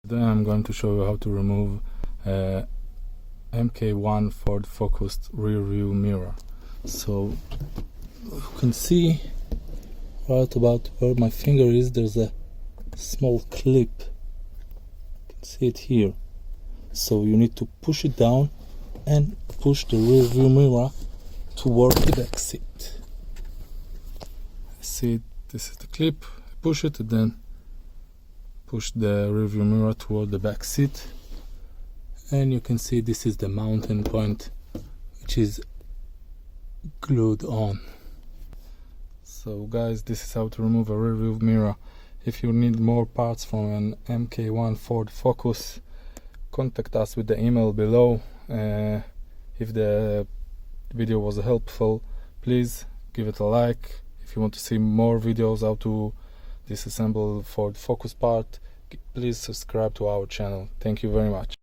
Then I'm going to show you how to remove MK1 Ford Focus rear view mirror. So you can see right about where my finger is, there's a small clip. You can see it here. So you need to push it down and push the rear view mirror toward the back seat. See, this is the clip. Push it and then push the rear view mirror toward the back seat, and you can see this is the mounting point which is glued on. So guys, this is how to remove a rear view mirror. If you need more parts from an MK1 Ford Focus, contact us with the email below. If the video was helpful, please give it a like. If you want to see more videos how to disassemble Ford Focus part, please subscribe to our channel. Thank you very much.